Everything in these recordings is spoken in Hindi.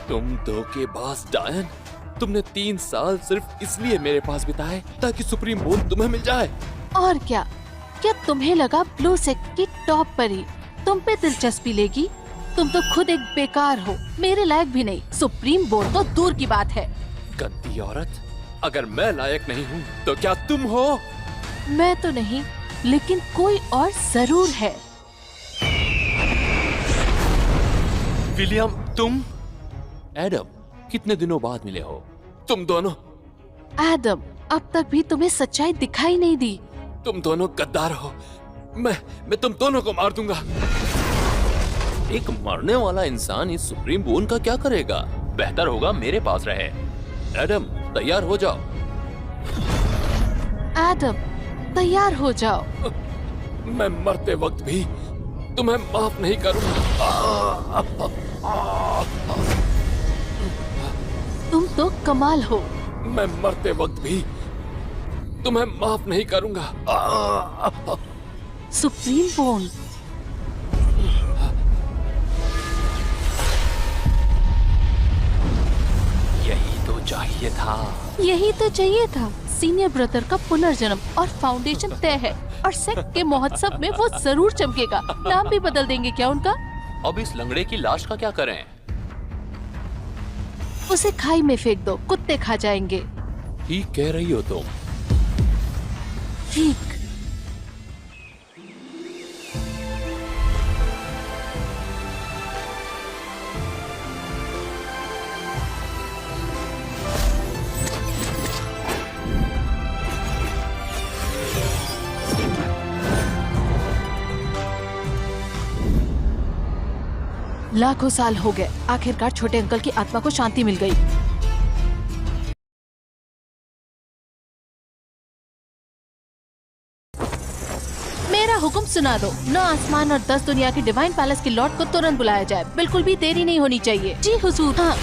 तुम धोखेबाज डायन, तुमने 3 साल सिर्फ इसलिए मेरे पास बिताए ताकि सुप्रीम बोन तुम्हें मिल जाए। और क्या तुम्हें लगा ब्लू सेक्ट की टॉप पर ही तुम पे दिलचस्पी लेगी? तुम तो खुद एक बेकार हो, मेरे लायक भी नहीं। सुप्रीम बोन तो दूर की बात है। गंदी औरत, अगर मैं लायक नहीं हूँ तो क्या तुम हो? मैं तो नहीं, लेकिन कोई और जरूर है। विलियम, तुम? एडम, कितने दिनों बाद मिले हो तुम दोनों? एडम, अब तक भी तुम्हें सच्चाई दिखाई नहीं दी। तुम दोनों गद्दार हो। मैं तुम दोनों को मार दूंगा। एक मरने वाला इंसान इस सुप्रीम बोन का क्या करेगा? बेहतर होगा मेरे पास रहे। एडम, तैयार हो जाओ। एडम, तैयार हो जाओ। मैं मरते वक्त भी तुम्हें माफ नहीं करूंगा। तुम तो कमाल हो। मैं मरते वक्त भी तुम्हें माफ नहीं करूंगा। सुप्रीम बोन, यही तो चाहिए था। यही तो चाहिए था। सीनियर ब्रदर का पुनर्जन्म और फाउंडेशन तय है, और सेक्ट के महोत्सव में वो जरूर चमकेगा। नाम भी बदल देंगे क्या उनका? अब इस लंगड़े की लाश का क्या करें? उसे खाई में फेंक दो, कुत्ते खा जाएंगे। ठीक कह रही हो तुम। ठीक। लाखों साल हो गए, आखिरकार छोटे अंकल की आत्मा को शांति मिल गई। मेरा हुक्म सुना दो। 9 आसमान और 10 दुनिया की डिवाइन पैलेस के लॉर्ड को तुरंत बुलाया जाए। बिल्कुल भी देरी नहीं होनी चाहिए। जी हुजूर। हाँ।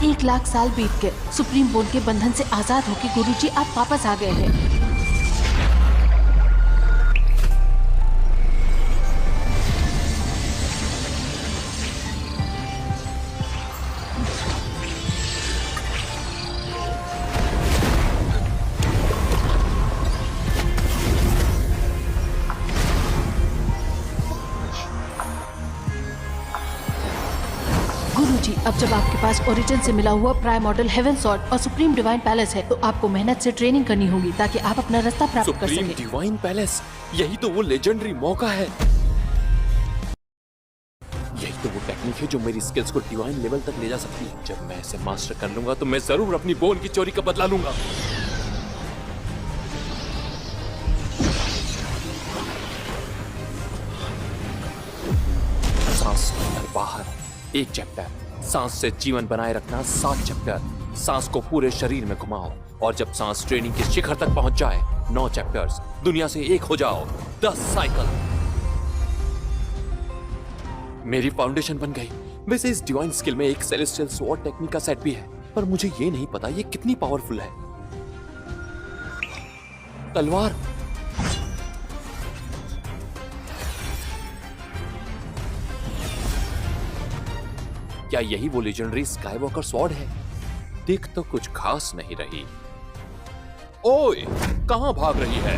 एक लाख साल बीत गए। सुप्रीम बोन के बंधन से आजाद होकर गुरुजी आप वापस आ गए हैं। गुरुजी, अब जब आपके पास ओरिजिन से मिला हुआ प्राइम मॉडल हेवन सॉर्ड और सुप्रीम डिवाइन पैलेस है, तो आपको मेहनत से ट्रेनिंग करनी होगी ताकि आप अपना रास्ता प्राप्त कर सुप्रीम सकें। डिवाइन पैलेस, यही तो वो लेजेंडरी मौका है। यही तो वो टेक्निक है जो मेरी स्किल्स को डिवाइन लेवल तक ले जा सकती है। जब मैं इसे मास्टर कर लूंगा तो मैं जरूर अपनी बोन की चोरी का बदला लूंगा। सांस अंदर बाहर 1 चैप्टर, सांस से जीवन बनाए रखना 7 चैप्टर, सांस को पूरे शरीर में घुमाओ, और जब सांस ट्रेनिंग के शिखर तक पहुंच जाए 9 चैप्टर्स, दुनिया से एक हो जाओ 10 साइकिल। मेरी फाउंडेशन बन गई। वैसे इस डिवाइन स्किल में एक सेलेस्टियल स्वॉर्ड टेक्निक का सेट भी है, पर मुझे ये नहीं पता ये कितनी पावरफुल है। तलवार, क्या यही वो लेजेंडरी स्काईवॉकर स्वॉर्ड है? दिख तो कुछ खास नहीं रही। ओए, कहां भाग रही है?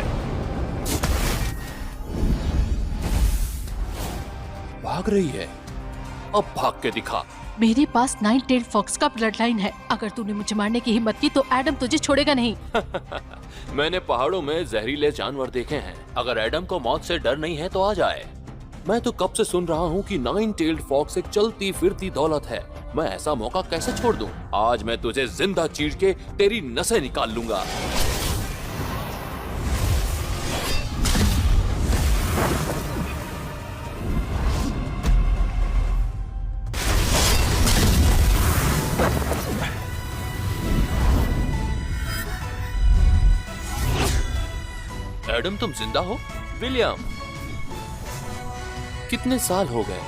भाग रही है? अब भाग के दिखा। मेरे पास 9 टेल्ड फॉक्स का ब्लड लाइन है। अगर तूने मुझे मारने की हिम्मत की तो एडम तुझे छोड़ेगा नहीं। मैंने पहाड़ों में जहरीले जानवर देखे हैं। अगर एडम को मौत से डर नहीं है तो आ जाए। मैं तो कब से सुन रहा हूँ कि 9 टेल्ड फॉक्स एक चलती फिरती दौलत है। मैं ऐसा मौका कैसे छोड़ दूं? आज मैं तुझे जिंदा चीर के तेरी नसें निकाल लूंगा। एडम तुम जिंदा हो? विलियम, कितने साल हो गए?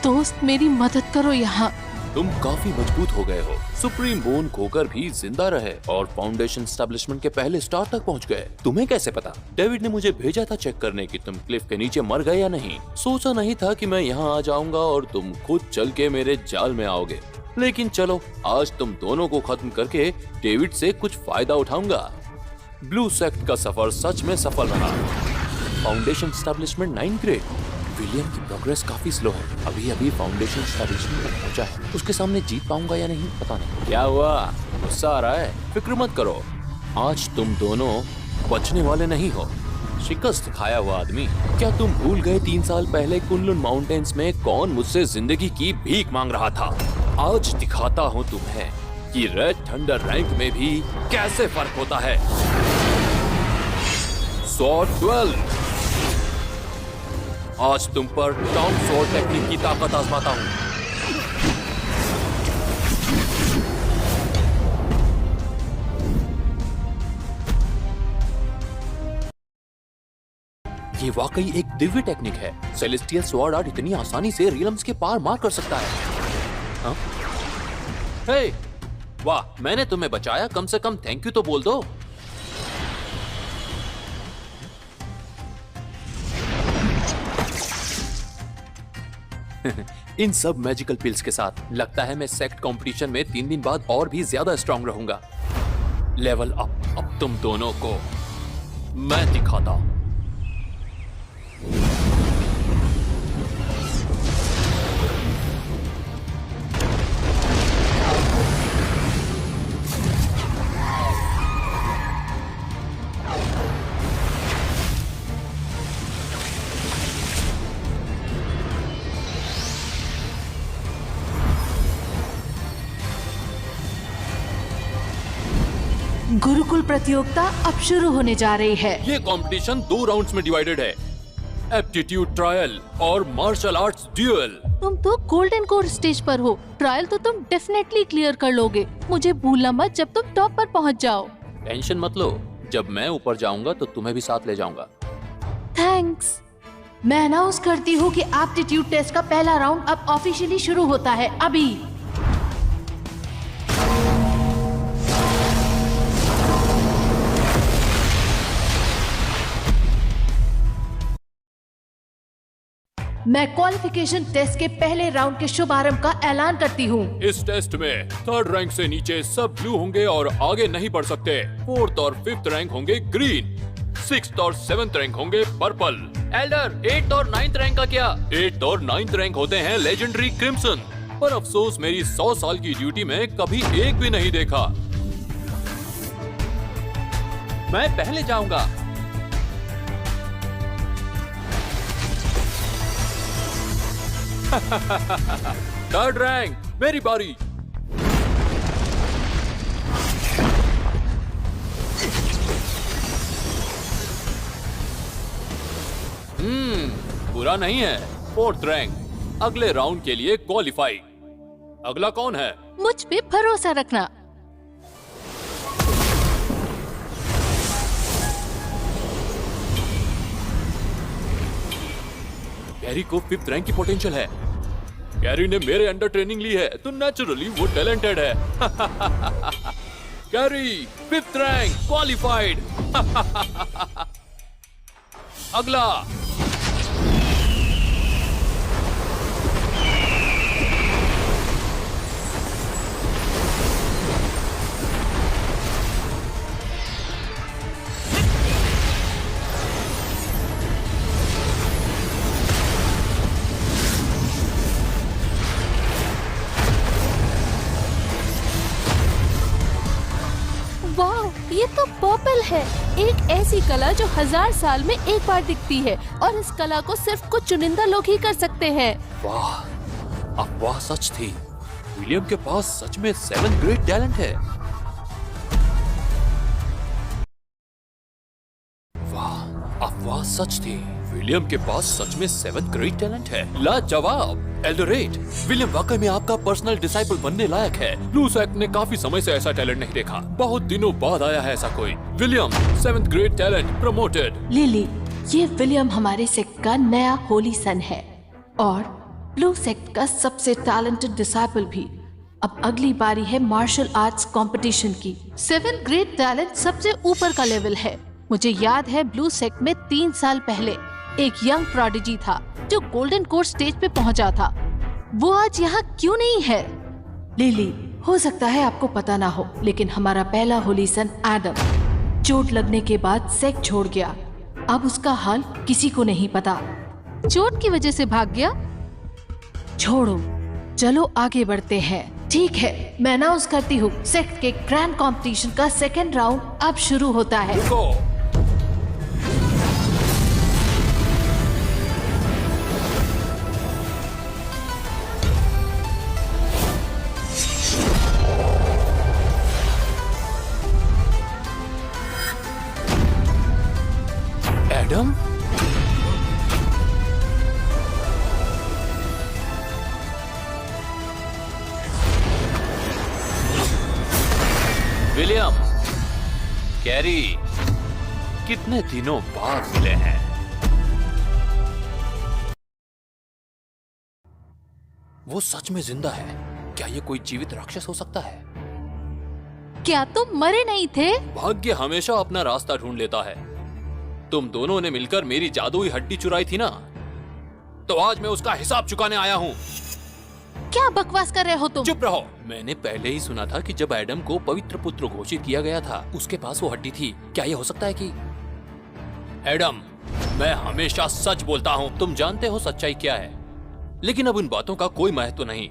दोस्त मेरी मदद करो यहाँ। तुम काफी मजबूत हो गए हो। सुप्रीम बोन खोकर भी जिंदा रहे और फाउंडेशन एस्टेब्लिशमेंट के पहले स्टार तक पहुंच गए। तुम्हें कैसे पता? डेविड ने मुझे भेजा था चेक करने की तुम क्लिफ के नीचे मर गए या नहीं। सोचा नहीं था कि मैं यहाँ आ जाऊंगा और तुम खुद चल के मेरे जाल में आओगे, लेकिन चलो आज तुम दोनों को खत्म करके डेविड से कुछ फायदा उठाऊंगा। ब्लू सेक्ट का सफर सच में सफल रहा। Foundation establishment 9 grade. विलियम की प्रोग्रेस काफी स्लो है। अभी अभी फाउंडेशन एस्टेब्लिशमेंट तक पहुंचा है। उसके सामने जीत पाऊंगा या नहीं पता नहीं। क्या हुआ? गुस्सा आ रहा है? फिक्र मत करो, आज तुम दोनों बचने वाले नहीं हो। शिकस्त खाया हुआ आदमी, क्या तुम भूल गए 3 साल पहले कुनलुन माउंटेन्स में कौन मुझसे जिंदगी की भीख मांग रहा था? आज दिखाता हूँ तुम्हें कि रेड थंडर रैंक में भी कैसे फर्क होता है। Sword duel. आज तुम पर टॉम स्वॉर्ड टेक्निक की ताकत आजमाता हूं। ये वाकई एक दिव्य टेक्निक है। सेलेस्टियल स्वॉर्ड आर्ट इतनी आसानी से रियल्म्स के पार मार कर सकता है। हाँ? हे, वाह, मैंने तुम्हें बचाया। कम से कम थैंक यू तो बोल दो। इन सब मैजिकल पिल्स के साथ लगता है मैं सेक्ट कंपटीशन में 3 दिन बाद और भी ज्यादा स्ट्रांग रहूंगा। लेवल अप अब तुम दोनों को मैं दिखाता हूं। गुरुकुल प्रतियोगिता अब शुरू होने जा रही है। ये कंपटीशन 2 राउंड्स में डिवाइडेड है, एप्टीट्यूड ट्रायल और मार्शल आर्ट्स ड्यूअल। तुम तो गोल्डन कोर स्टेज पर हो। ट्रायल तो तुम डेफिनेटली क्लियर कर लोगे। मुझे भूलना मत जब तुम टॉप पर पहुंच जाओ। टेंशन मत लो, जब मैं ऊपर जाऊंगा तो तुम्हें भी साथ ले जाऊंगा। थैंक्स। मैं अनाउंस करती हूँ कि एप्टीट्यूड टेस्ट का पहला राउंड अब ऑफिशियली शुरू होता है। अभी मैं क्वालिफिकेशन टेस्ट के पहले राउंड के शुभारंभ का ऐलान करती हूँ। इस टेस्ट में 3rd रैंक से नीचे सब ब्लू होंगे और आगे नहीं बढ़ सकते। 4th और 5th रैंक होंगे ग्रीन। 6th और 7th रैंक होंगे पर्पल। एल्डर, 8th और 9th रैंक का क्या? 8th और 9th रैंक होते हैं लेजेंडरी क्रिम्सन। पर अफसोस मेरी 100 साल की ड्यूटी में कभी एक भी नहीं देखा। मैं पहले जाऊंगा। थर्ड रैंक, मेरी बारी। बुरा नहीं है। 4th रैंक, अगले राउंड के लिए क्वालिफाई। अगला कौन है? मुझ पे भरोसा रखना। कैरी को 5th रैंक की पोटेंशियल है। कैरी ने मेरे अंडर ट्रेनिंग ली है तो नेचुरली वो टैलेंटेड है। Carry 5th rank qualified. अगला वाह, ये तो पर्पल है। एक ऐसी कला जो 1000 साल में एक बार दिखती है और इस कला को सिर्फ कुछ चुनिंदा लोग ही कर सकते हैं। वाह, अफवाह सच थी। विलियम के पास सच में 7th ग्रेड टैलेंट है। वाह, अफवाह सच थी। विलियम के पास सच में 7th ग्रेड टैलेंट है। लाजवाब एल्डोरेट, विलियम वाकई में आपका पर्सनल डिसाइपल बनने लायक है। ब्लू सेक्ट ने काफी समय से ऐसा टैलेंट नहीं देखा। बहुत दिनों बाद आया है ऐसा कोई। William 7th grade talent promoted. Lily, ये विलियम हमारे सेक्ट का नया होली सन है और ब्लू सेक्ट का सबसे टैलेंटेड डिसाइपल भी। अब अगली बारी है मार्शल आर्ट्स कंपटीशन की। 7th ग्रेड टैलेंट सबसे ऊपर का लेवल है। मुझे याद है ब्लू सेक्ट में 3 साल पहले एक यंग प्रोडिजी था जो गोल्डन कोर स्टेज पे पहुंचा था। वो आज यहाँ क्यों नहीं है? लिली, हो सकता है आपको पता ना हो, लेकिन हमारा पहला होली सन एडम चोट लगने के बाद सेक्ट छोड़ गया। अब उसका हाल किसी को नहीं पता। चोट की वजह से भाग गया? छोड़ो, चलो आगे बढ़ते हैं। ठीक है, मैं अनाउंस करती हूँ सेक्ट के ग्रैंड कंपटीशन का 2nd राउंड अब शुरू होता है। एडम, विलियम, कैरी, कितने दिनों बाद मिले हैं। वो सच में जिंदा है? क्या ये कोई जीवित राक्षस हो सकता है? क्या तुम मरे नहीं थे? भाग्य हमेशा अपना रास्ता ढूंढ लेता है। तुम दोनों ने मिलकर मेरी जादुई हड्डी चुराई थी ना, तो आज मैं उसका हिसाब चुकाने आया हूँ। क्या बकवास कर रहे हो तुम? चुप रहो। मैंने पहले ही सुना था कि जब एडम को पवित्र पुत्र घोषित किया गया था, उसके पास वो हड्डी थी। क्या ये हो सकता है कि एडम, मैं हमेशा सच बोलता हूँ। तुम जानते हो सच्चाई क्या है, लेकिन अब उन बातों का कोई महत्व नहीं।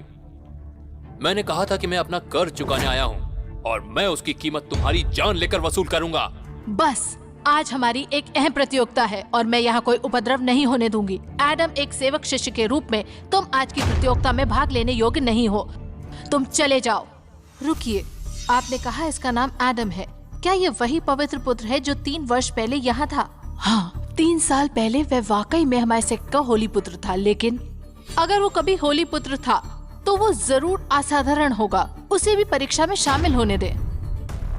मैंने कहा था कि मैं अपना कर्ज चुकाने आया हूँ और मैं उसकी कीमत तुम्हारी जान लेकर वसूल करूंगा। बस, आज हमारी एक अहम प्रतियोगिता है और मैं यहाँ कोई उपद्रव नहीं होने दूंगी। एडम, एक सेवक शिष्य के रूप में तुम आज की प्रतियोगिता में भाग लेने योग्य नहीं हो। तुम चले जाओ। रुकिए, आपने कहा इसका नाम एडम है। क्या ये वही पवित्र पुत्र है जो 3 वर्ष पहले यहाँ था? हाँ, 3 साल पहले वह वाकई में हमारे सेक्ट का होली पुत्र था, लेकिन अगर वो कभी होली पुत्र था तो वो जरूर असाधारण होगा। उसे भी परीक्षा में शामिल होने दे।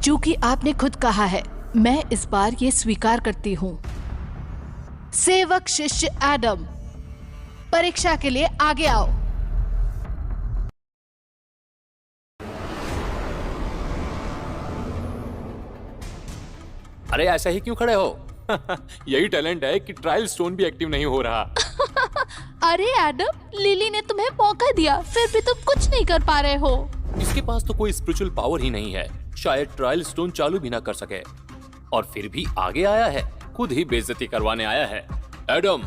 चूँकि आपने खुद कहा है, मैं इस बार ये स्वीकार करती हूँ। सेवक शिष्य एडम, परीक्षा के लिए आगे आओ। अरे ऐसा ही क्यों खड़े हो? यही टैलेंट है कि ट्रायल स्टोन भी एक्टिव नहीं हो रहा। अरे एडम, लिली ने तुम्हें मौका दिया, फिर भी तुम कुछ नहीं कर पा रहे हो। इसके पास तो कोई स्पिरिचुअल पावर ही नहीं है, शायद ट्रायल स्टोन चालू भी ना कर सके, और फिर भी आगे आया है। खुद ही बेइज्जती करवाने आया है। एडम,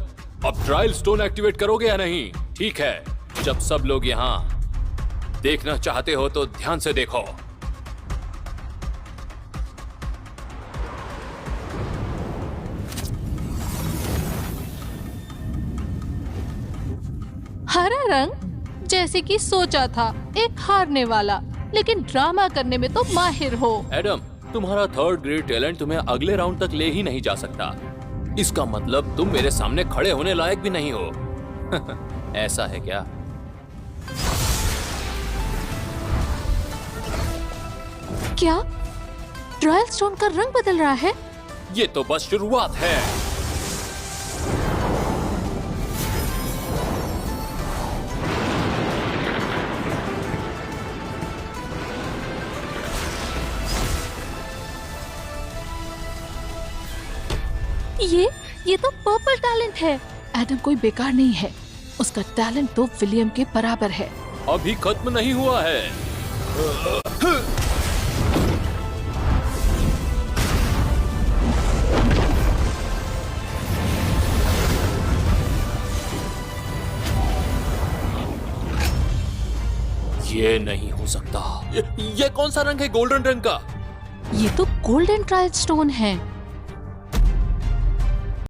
अब ट्रायल स्टोन एक्टिवेट करोगे या नहीं? ठीक है, जब सब लोग यहाँ देखना चाहते हो तो ध्यान से देखो। हरा रंग, जैसे कि सोचा था, एक हारने वाला, लेकिन ड्रामा करने में तो माहिर हो। एडम, तुम्हारा 3rd ग्रेड टैलेंट तुम्हें अगले राउंड तक ले ही नहीं जा सकता। इसका मतलब तुम मेरे सामने खड़े होने लायक भी नहीं हो। ऐसा है क्या? क्या ट्रायल स्टोन का रंग बदल रहा है? ये तो बस शुरुआत है। ये तो पर्पल टैलेंट है। एडम कोई बेकार नहीं है, उसका टैलेंट तो विलियम के बराबर है। अभी खत्म नहीं हुआ है। ये नहीं हो सकता। ये कौन सा रंग है? गोल्डन रंग का। ये तो गोल्डन ट्रायल स्टोन है।